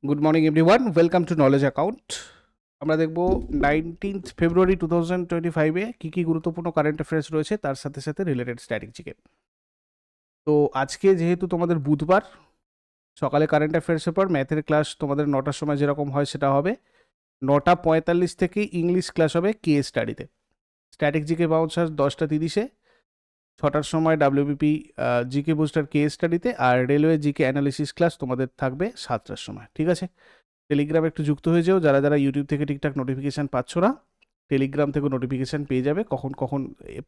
Good morning everyone, welcome to knowledge account. আমরা দেখব 19th ফেব্রুয়ারি 2025-এ কী কী গুরুত্বপূর্ণ কারেন্ট অ্যাফেয়ার্স রয়েছে, তার সাথে সাথে রিলেটেড স্ট্র্যাটেজিকে। তো আজকে যেহেতু তোমাদের বুধবার, সকালে কারেন্ট অ্যাফেয়ার্সের পর ম্যাথের ক্লাস তোমাদের 9টার সময় যেরকম হয় সেটা হবে। 9:45 থেকে ইংলিশ ক্লাস হবে কে স্টাডিতে। স্ট্র্যাটেজিকে বাউন্সার 10:30-এ, 6টার সময় ডাব্লিউবিপি জিকে বুস্টার কে স্টাডিতে, আর রেলওয়ে জিকে অ্যানালিসিস ক্লাস তোমাদের থাকবে 7টার সময়। ঠিক আছে, টেলিগ্রামে একটু যুক্ত হয়ে যাও। যারা যারা ইউটিউব থেকে ঠিকঠাক নোটিফিকেশান পাচ্ছ না, টেলিগ্রাম থেকে নোটিফিকেশান পেয়ে যাবে। কখন কখন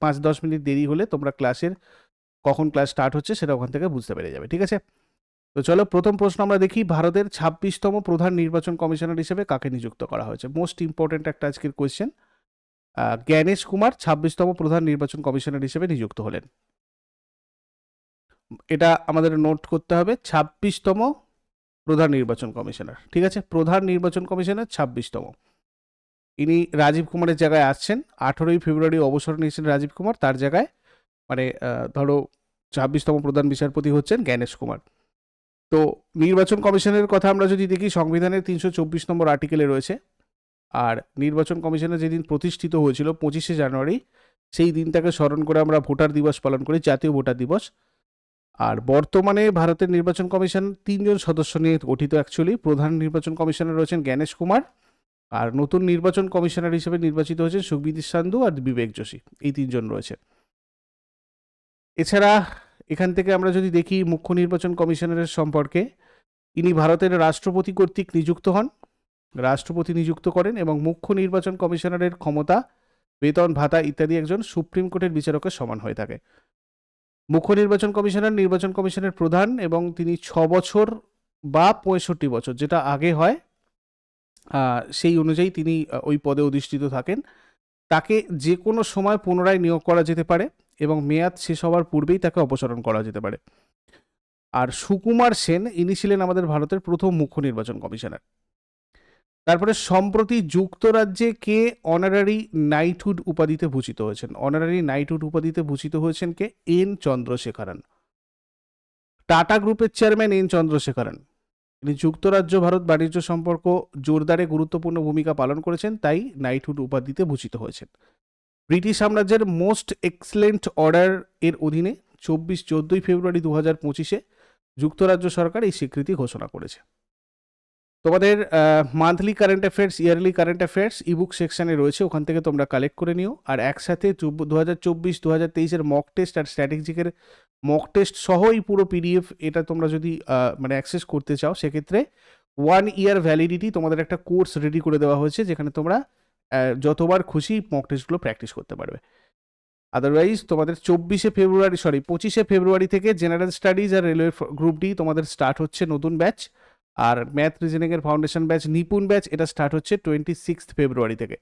5-10 মিনিট দেরি হলে তোমরা ক্লাসের কখন ক্লাস স্টার্ট হচ্ছে সেটা ওখান থেকে বুঝতে পেরে যাবে। ঠিক আছে, তো চলো প্রথম প্রশ্ন আমরা দেখি। ভারতের 26তম প্রধান নির্বাচন কমিশনার হিসেবে কাকে নিযুক্ত করা হয়েছে? মোস্ট ইম্পর্টেন্ট একটা আজকের কোয়েশ্চেন। জ্ঞানেশ কুমার 26তম প্রধান নির্বাচন কমিশনার হিসেবে নিযুক্ত হলেন। এটা আমাদের নোট করতে হবে, 26তম প্রধান নির্বাচন কমিশনার। ঠিক আছে, প্রধান নির্বাচন কমিশনার 26তম। ইনি রাজীব কুমারের জায়গায় আসছেন। 18ই ফেব্রুয়ারি অবসর নিয়েছেন রাজীব কুমার, তার জায়গায় মানে ধরো 26তম প্রধান বিচারপতি হচ্ছেন জ্ঞানেশ কুমার। তো নির্বাচন কমিশনের কথা আমরা যদি দেখি, সংবিধানের 324 নম্বর আর্টিকেলে রয়েছে। আর নির্বাচন কমিশনের যেদিন প্রতিষ্ঠিত হয়েছিল 25শে জানুয়ারি, সেই দিনটাকে স্মরণ করে আমরা ভোটার দিবস পালন করি, জাতীয় ভোটার দিবস। আর বর্তমানে ভারতের নির্বাচন কমিশন 3জন সদস্য নিয়ে গঠিত। অ্যাকচুয়ালি প্রধান নির্বাচন কমিশনার রয়েছেন জ্ঞানেশ কুমার, আর নতুন নির্বাচন কমিশনার হিসেবে নির্বাচিত হয়েছেন সুখবিদিত সান্ধু আর বিবেক যোশী। এই 3জন রয়েছে। এছাড়া এখান থেকে আমরা যদি দেখি মুখ্য নির্বাচন কমিশনারের সম্পর্কে, ইনি ভারতের রাষ্ট্রপতি কর্তৃক নিযুক্ত হন, রাষ্ট্রপতি নিযুক্ত করেন, এবং মুখ্য নির্বাচন কমিশনারের ক্ষমতা, বেতন, ভাতা ইত্যাদি একজন সুপ্রিম কোর্টের বিচারকের সমান হয়ে থাকে। মুখ্য নির্বাচন কমিশনার নির্বাচন কমিশনের প্রধান, এবং তিনি 6 বছর বা 65 বছর, যেটা আগে হয় সেই অনুযায়ী তিনি ওই পদে অধিষ্ঠিত থাকেন। তাকে যে কোনো সময় পুনরায় নিয়োগ করা যেতে পারে, এবং মেয়াদ শেষ হওয়ার পূর্বেই তাকে অপসারণ করা যেতে পারে। আর সুকুমার সেন, ইনি ছিলেন আমাদের ভারতের প্রথম মুখ্য নির্বাচন কমিশনার। তারপরে সম্প্রতি যুক্তরাজ্যে কে অনারারি নাইটহুড উপাধিতে ভূষিত হয়েছেন? অনারারি নাইটহুড উপাধিতে ভূষিত হয়েছেন কে? এন চন্দ্রশেখরন। টাটা গ্রুপের চেয়ারম্যান এন চন্দ্রশেখরন, তিনি যুক্তরাজ্য ভারত বাণিজ্য সম্পর্ক জোরদারে গুরুত্বপূর্ণ ভূমিকা পালন করেছেন, তাই নাইটহুড উপাধিতে ভূষিত হয়েছেন। ব্রিটিশ সাম্রাজ্যের মোস্ট এক্সেলেন্ট অর্ডার এর অধীনে 14ই ফেব্রুয়ারি 2025-এ যুক্তরাজ্য সরকার এই স্বীকৃতি ঘোষণা করেছে। তোমাদের monthly current affairs, yearly current affairs ebook সেকশানে রয়েছে, ওখান থেকে তোমরা কালেক্ট করে নিও। আর একসাথে 2024-2023-এর মক টেস্ট আর স্ট্র্যাটেজিকের মক টেস্ট সহ এই পুরো পিডিএফ, এটা তোমরা যদি মানে অ্যাক্সেস করতে চাও, সেক্ষেত্রে 1 year ভ্যালিডিটি তোমাদের একটা কোর্স রেডি করে দেওয়া হয়েছে, যেখানে তোমরা যতবার খুশি মক টেস্টগুলো প্র্যাকটিস করতে পারবে। আদারওয়াইজ তোমাদের 25শে ফেব্রুয়ারি থেকে জেনারেল স্টাডিজ আর রেলওয়ে গ্রুপ ডি তোমাদের স্টার্ট হচ্ছে নতুন ব্যাচ। আর ম্যাথ রিজনিংয়ের ফাউন্ডেশন ব্যাচ, নিপুণ ব্যাচ, এটা স্টার্ট হচ্ছে 26 ফেব্রুয়ারি থেকে।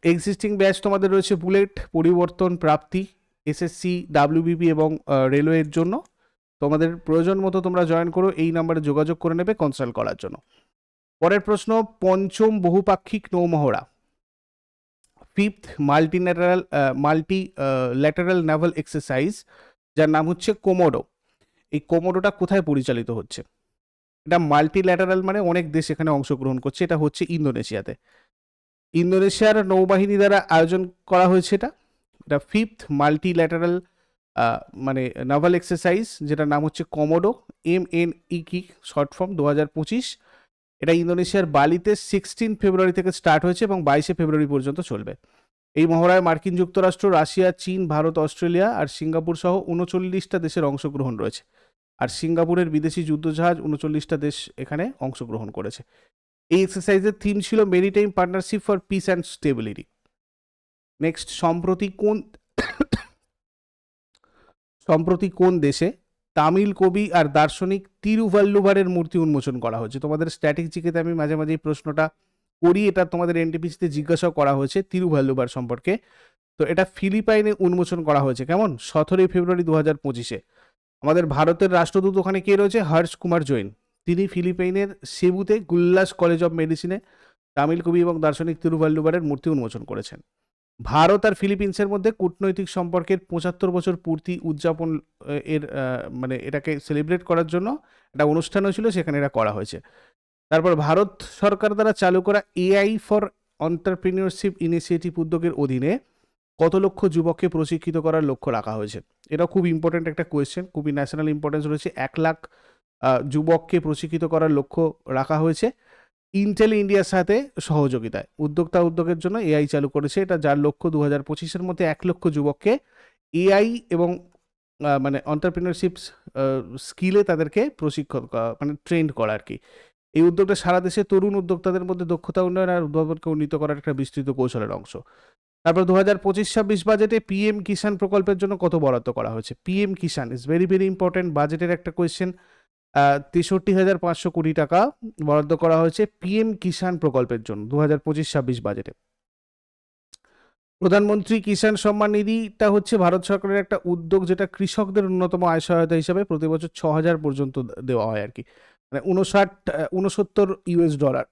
এক্সিস্টিং ব্যাচ তোমাদের রয়েছে বুলেট, পরিবর্তন, প্রাপ্তি, এসএসসি, ডাব্লিউবিপি এবং রেলওয়ের জন্য। তোমাদের প্রয়োজন মতো তোমরা জয়েন করো, এই নাম্বারে যোগাযোগ করে নেবে কনসাল্ট করার জন্য। পরের প্রশ্ন, পঞ্চম বহুপাক্ষিক নৌমহড়া, ফিফথ মাল্টিল্যাটারাল নেভাল এক্সারসাইজ, যার নাম হচ্ছে কোমোডো, এই কোমোডোটা কোথায় পরিচালিত হচ্ছে? এটা মাল্টিল্যাটারাল মানে অনেক দেশ এখানে অংশগ্রহণ করছে, এটা হচ্ছে ইন্দোনেশিয়াতে। ইন্দোনেশিয়ার নৌবাহিনী দ্বারা আয়োজন করা হয়েছে এটা। এটা ফিফথ মাল্টিল্যাটারাল মানে নাভাল এক্সারসাইজ, যেটার নাম হচ্ছে কোমোডো, MNEQ শর্ট ফর্ম, 2025। এটা ইন্দোনেশিয়ার বালিতে 16 ফেব্রুয়ারি থেকে স্টার্ট হয়েছে এবং 22শে ফেব্রুয়ারি পর্যন্ত চলবে। এই মহড়ায় মার্কিন যুক্তরাষ্ট্র, রাশিয়া, চীন, ভারত, অস্ট্রেলিয়া আর সিঙ্গাপুর সহ 39টা দেশের অংশগ্রহণ রয়েছে। আর সিঙ্গাপুরের বিদেশি যুদ্ধজাহাজ 39টা দেশ এখানে অংশগ্রহণ করেছে। এই এক্সারসাইজের থিম ছিল maritime partnership for piece and stability. Next, সম্প্রতি কোন দেশে তামিল কবি আর দার্শনিক তিরুভাল্লুভারের মূর্তি উন্মোচন করা হয়েছে? তোমাদের স্ট্র্যাটেজিকেতে আমি মাঝে মাঝে এই প্রশ্নটা করি, এটা তোমাদের এনটিপিসিতে জিজ্ঞাসা করা হয়েছে তিরুভাল্লুভার সম্পর্কে। তো এটা ফিলিপাইনে উন্মোচন করা হয়েছে। কেমন? 17 ফেব্রুয়ারি 2025-এ। আমাদের ভারতের রাষ্ট্রদূত ওখানে কে রয়েছে? হর্ষ কুমার জৈন। তিনি ফিলিপাইনের সেবুতে গুল্লাস কলেজ অফ মেডিসিনে তামিল কবি এবং দার্শনিক তিরুভাল্লুভারের মূর্তি উন্মোচন করেছেন। ভারত আর ফিলিপিন্সের মধ্যে কূটনৈতিক সম্পর্কের 75 বছর পূর্তি উদযাপন এর মানে এটাকে সেলিব্রেট করার জন্য একটা অনুষ্ঠান হয়েছিল, সেখানে এটা করা হয়েছে। তারপর ভারত সরকার দ্বারা চালু করা এআই ফর এন্টারপ্রেনিয়রশিপ ইনিশিয়েটিভ উদ্যোগের অধীনে কত লক্ষ যুবককে প্রশিক্ষিত করার লক্ষ্য রাখা হয়েছে? এটা খুব ইম্পর্টেন্ট একটা কোয়েশ্চেন, খুবই ন্যাশনাল ইম্পর্টেন্স রয়েছে। 1 লাখ যুবককে প্রশিক্ষিত করার লক্ষ্য রাখা হয়েছে ইন্টেল ইন্ডিয়ার সাথে সহযোগিতায়। উদ্যোগের জন্য এআই চালু করেছে, এটা যার লক্ষ্য 2025-এর মধ্যে 1 লক্ষ যুবককে এআই এবং মানে এন্টারপ্রেনিয়রশিপ স্কিলে তাদেরকে প্রশিক্ষণ মানে ট্রেন্ড করা আর কি। এই উদ্যোগটা সারা দেশে তরুণ উদ্যোক্তাদের মধ্যে দক্ষতা উন্নয়ন আর উদ্ভাবনকে উন্নীত করার একটা বিস্তৃত কৌশলের অংশ। তারপর 2025-26 বাজেটে পিএম কিষাণ প্রকল্পের জন্য কত বরাদ্দ করা হয়েছে? PM Kisan is very very important, বাজেটের একটা কোয়েশ্চেন। 63,500 কোটি টাকা বরাদ্দ করা হয়েছে পিএম কিষাণ প্রকল্পের জন্য 2025-26 বাজেটে। প্রধানমন্ত্রী কিষাণ সম্মান নিধিটা হচ্ছে ভারত সরকারের একটা উদ্যোগ, যেটা কৃষকদের ন্যূনতম আয় সহায়তা হিসাবে প্রতি বছর 6,000 পর্যন্ত দেওয়া হয় আর কি, মানে 69 ইউএস ডলার।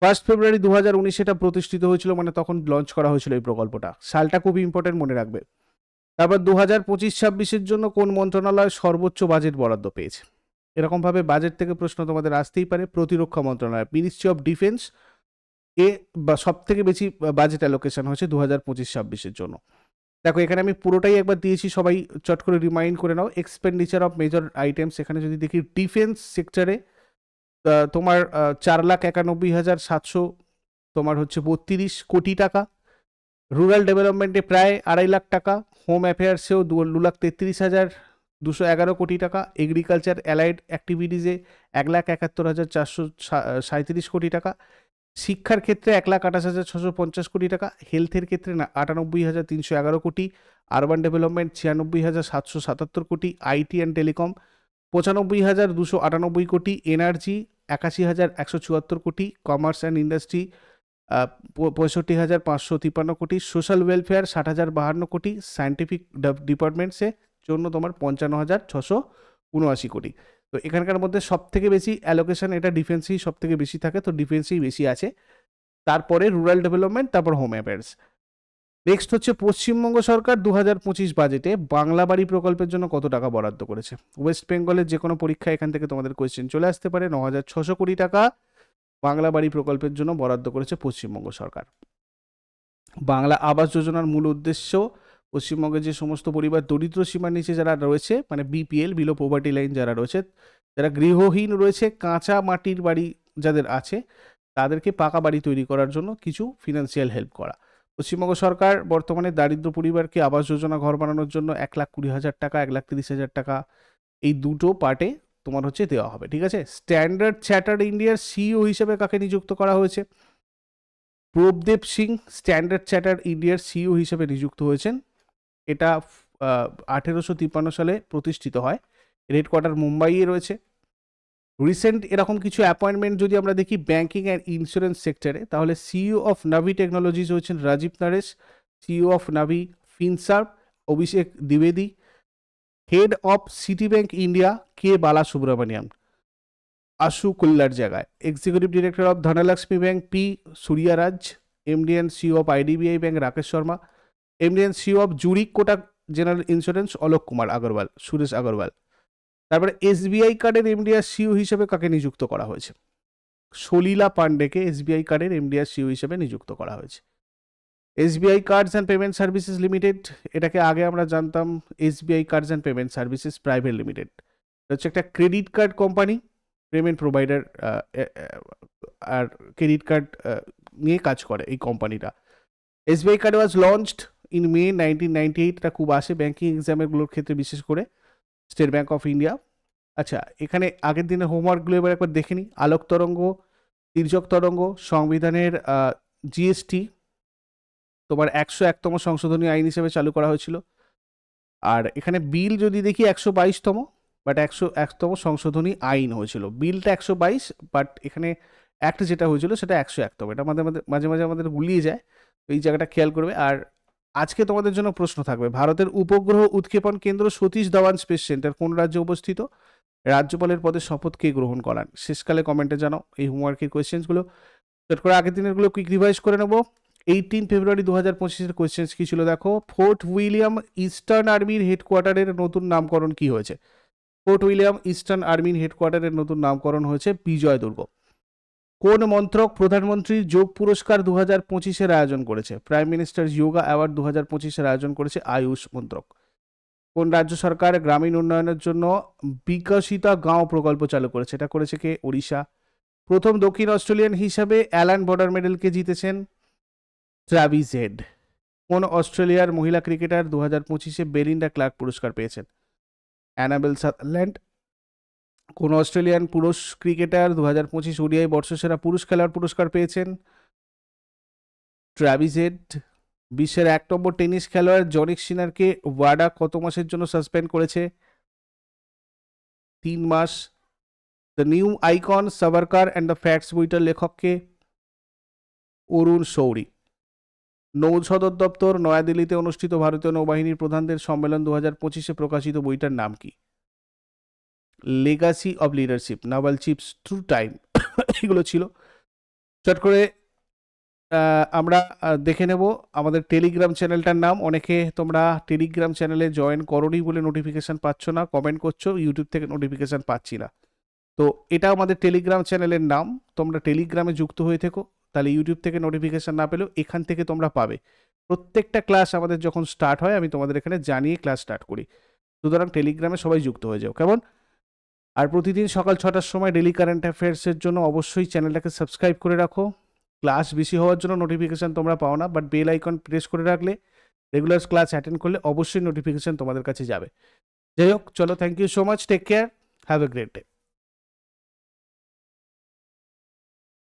1 ফেব্রুয়ারি 2019 এটা প্রতিষ্ঠিত হয়েছিল, মানে তখন লঞ্চ করা হয়েছিল এই প্রকল্পটা। সালটা খুব ইম্পর্টেন্ট, মনে রাখবে। তারপর 2025-26-এর জন্য কোন মন্ত্রণালয় সর্বোচ্চ বাজেট বরাদ্দ পেয়েছে? এরকমভাবে বাজেট থেকে প্রশ্ন তোমাদের আসতেই পারে। প্রতিরক্ষা মন্ত্রণালয়, মিনিস্ট্রি অফ ডিফেন্স এ সব থেকে বেশি বাজেট অ্যালোকেশন হয়েছে 2025-26-এর জন্য। দেখো এখানে আমি পুরোটাই একবার দিয়েছি, সবাই চট করে রিমাইন্ড করে নাও। এক্সপেন্ডিচার অফ মেজর আইটেমস, এখানে যদি দেখি ডিফেন্স সেক্টরে তোমার 4,91,700 তোমার হচ্ছে 32 কোটি টাকা। রুরাল ডেভেলপমেন্টে প্রায় 2.5 লাখ টাকা। হোম অ্যাফেয়ার্সেও 2,33,211 কোটি টাকা। এগ্রিকালচার অ্যালাইড অ্যাক্টিভিটিসে 1,71,437 কোটি টাকা। শিক্ষার ক্ষেত্রে 1,28,650 কোটি টাকা। হেলথের ক্ষেত্রে 98,311 কোটি। আরবান ডেভেলপমেন্ট 96,777 কোটি। আইটি অ্যান্ড টেলিকম 95,298 কোটি। এনার্জি 81,174 কোটি। কমার্স অ্যান্ড ইন্ডাস্ট্রি 65,553 কোটি। সোশ্যাল ওয়েলফেয়ার 60,052 কোটি। সায়েন্টিফিক ডিপার্টমেন্টসে জন্য তোমার 55,679 কোটি। তো এখানকার মধ্যে সব থেকে বেশি অ্যালোকেশন এটা ডিফেন্সেই সব থেকে বেশি থাকে, তো ডিফেন্সেই বেশি আছে। তারপরে রুরাল ডেভেলপমেন্ট, তারপর হোম অ্যাফেয়ার্স। নেক্সট হচ্ছে পশ্চিমবঙ্গ সরকার 2025 বাজেটে বাংলা বাড়ি প্রকল্পের জন্য কত টাকা বরাদ্দ করেছে? ওয়েস্ট বেঙ্গলের যে কোনো পরীক্ষা এখান থেকে তোমাদের কোয়েশ্চেন চলে আসতে পারে। 9,600 কোটি টাকা বাংলা বাড়ি প্রকল্পের জন্য বরাদ্দ করেছে পশ্চিমবঙ্গ সরকার। বাংলা আবাস যোজনার মূল উদ্দেশ্য পশ্চিমবঙ্গের যে সমস্ত পরিবার দরিদ্র সীমার নিচে যারা রয়েছে, মানে বিপিএল, বিলো পভার্টি লাইন যারা রয়েছে, যারা গৃহহীন রয়েছে, কাঁচা মাটির বাড়ি যাদের আছে, তাদেরকে পাকা বাড়ি তৈরি করার জন্য কিছু ফিনান্সিয়াল হেল্প করা। পশ্চিমবঙ্গ সরকার বর্তমানে দারিদ্র পরিবারকে আবাস যোজনা ঘর বানানোর জন্য 1,20,000 টাকা, 1,30,000 টাকা, এই দুটো পার্টে তোমার হচ্ছে দেওয়া হবে, ঠিক আছে। স্ট্যান্ডার্ড চার্টার্ড ইন্ডিয়ার সিইও হিসেবে কাকে নিযুক্ত করা হয়েছে? প্রভদেব সিং স্ট্যান্ডার্ড চার্টার্ড ইন্ডিয়ার সিইও হিসেবে নিযুক্ত হয়েছেন। এটা 1853 সালে প্রতিষ্ঠিত হয়। হেডকোয়ার্টার মুম্বাইয়ে রয়েছে। রিসেন্ট এরকম কিছু অ্যাপয়েন্টমেন্ট যদি আমরা দেখি ব্যাংকিং অ্যান্ড ইন্স্যুরেন্স সেক্টরে, তাহলে সিইও অফ নাভি টেকনোলজিস হচ্ছেন Rajiv Naresh. CEO of Navi Finserv Abhishek দ্বিবেদী। Head of Citi Bank India K Balasubramaniam, Ashu Kullar জায়গায়। Executive director of Dhanlaxmi Bank P Suryaraj. MD and CEO of IDBI Bank Rakesh Sharma. MD and CEO of Zurich Kotak general insurance Alok Kumar Agarwal, Suresh Agarwal. তারপরে SBI কার্ডের MD আর CEO হিসেবে কাকে নিযুক্ত করা হয়েছে? সলিলা পান্ডেকে এসবিআই কার্ডের এমডি আর সিইও হিসেবে নিযুক্ত করা হয়েছে। SBI cards and payment services limited, এটাকে আগে আমরা জানতাম SBI cards and payment services private limited. হচ্ছে একটা credit card company, payment provider, আর ক্রেডিট কার্ড নিয়ে কাজ করে এই কোম্পানিটা। SBI card was launched in May 1998, এটা খুব আসে ব্যাঙ্কিং এক্সামেরগুলোর ক্ষেত্রে, বিশেষ করে স্টেট ব্যাঙ্ক অফ ইন্ডিয়া। আচ্ছা, এখানে আগের দিনের হোমওয়ার্কগুলো এবার একবার দেখে নিই। আলোক তরঙ্গ, তির্যক তরঙ্গ, সংবিধানের জিএসটি তোমার 101তম সংশোধনী আইন হিসেবে চালু করা হয়েছিল। আর এখানে বিল যদি দেখি 122তম, বাট 101তম সংশোধনী আইন হয়েছিল। বিলটা 122, বাট এখানে অ্যাক্ট যেটা হয়েছিল সেটা 101তম। এটা মাঝে মাঝে আমাদের গুলিয়ে যায়, এই জায়গাটা খেয়াল করবে। আর আজকে তোমাদের জন্য প্রশ্ন থাকবে, ভারতের উপগ্রহ উৎক্ষেপণ কেন্দ্র সতীশ ধাওয়ান স্পেস সেন্টার কোন রাজ্যে অবস্থিত? রাজ্যপালের পদে শপথ কে গ্রহণ করান? শেষকালে কমেন্টে জানাও এই হোমওয়ার্কের কোয়েশ্চেন্সগুলো। চট করে আগের দিনেরগুলো কুইক রিভাইজ করে নেবো। 18 ফেব্রুয়ারি 2025-এর কোয়েশ্চেন্স কি ছিল দেখো। ফোর্ট উইলিয়াম ইস্টার্ন আর্মির হেডকোয়ার্টারের নতুন নামকরণ কি হয়েছে? ফোর্ট উইলিয়াম ইস্টার্ন আর্মির হেডকোয়ার্টারের নতুন নামকরণ হয়েছে বিজয় দুর্গ। কোন মন্ত্রক প্রধানমন্ত্রীর যোগ পুরস্কার 2025-এর আয়োজন করেছে? প্রাইম মিনিস্টার যোগা অ্যাওয়ার্ড 2025-এর আয়োজন করেছে আয়ুষ মন্ত্রক। কোন রাজ্য সরকার গ্রামীণ উন্নয়নের জন্য বিকশিতা গাঁও প্রকল্প চালু করেছে? এটা করেছে কে? ওড়িশা। প্রথম দক্ষিণ অস্ট্রেলিয়ান হিসাবে অ্যালান বর্ডার মেডেলকে জিতেছেন ট্রাভিস হেড। কোন অস্ট্রেলিয়ার মহিলা ক্রিকেটার 2025-এ বেলিন্ডা ক্লার্ক পুরস্কার পেয়েছেন? Annabel Sutherland. কোন অস্ট্রেলিয়ান পুরুষ ক্রিকেটার 2025 ওডিআই বর্ষসেরা পুরুষ খেলোয়াড় পুরস্কার পেয়েছেন? Travis head. বিশ্বের 1 নম্বর টেনিস খেলোয়াড় জনিক সিনারকে ওয়াডা কত মাসের জন্য সাসপেন্ড করেছে? 3 মাস। The new icon Savarkar and the facts বইটার লেখককে? অরুণ শৌরি। নৌ সদর দপ্তর নয়াদিল্লিতে অনুষ্ঠিত ভারতীয় নৌবাহিনীর প্রধানদের সম্মেলন 2025-এ প্রকাশিত বইটার নাম কি? Legacy of leadership, naval chiefs true time. এগুলো ছিল। চট করে আমরা দেখে নেব আমাদের টেলিগ্রাম চ্যানেলটার নাম। অনেকে তোমরা টেলিগ্রাম চ্যানেলে জয়েন করোনি বলে নোটিফিকেশান পাচ্ছ না, কমেন্ট করছো, ইউটিউব থেকে নোটিফিকেশান পাচ্ছি না। তো এটা আমাদের টেলিগ্রাম চ্যানেলের নাম। তোমরা টেলিগ্রামে যুক্ত হয়ে থেকো, তাহলে ইউটিউব থেকে নোটিফিকেশান না পেলেও এখান থেকে তোমরা পাবে। প্রত্যেকটা ক্লাস আমাদের যখন স্টার্ট হয় আমি তোমাদের এখানে জানিয়ে ক্লাস স্টার্ট করি। সুতরাং টেলিগ্রামে সবাই যুক্ত হয়ে যাও, কেমন? আর প্রতিদিন সকাল 6টার সময় ডেলি কারেন্ট অ্যাফেয়ার্সের জন্য অবশ্যই চ্যানেলটাকে সাবস্ক্রাইব করে রাখো। ক্লাস বেশি হওয়ার জন্য নোটিফিকেশান তোমরা পাও না, বাট বেল আইকন প্রেস করে রাখলে রেগুলার ক্লাস অ্যাটেন্ড করলে অবশ্যই নোটিফিকেশান তোমাদের কাছে যাবে। যাই হোক, চলো, thank you so much, take care, have a great day.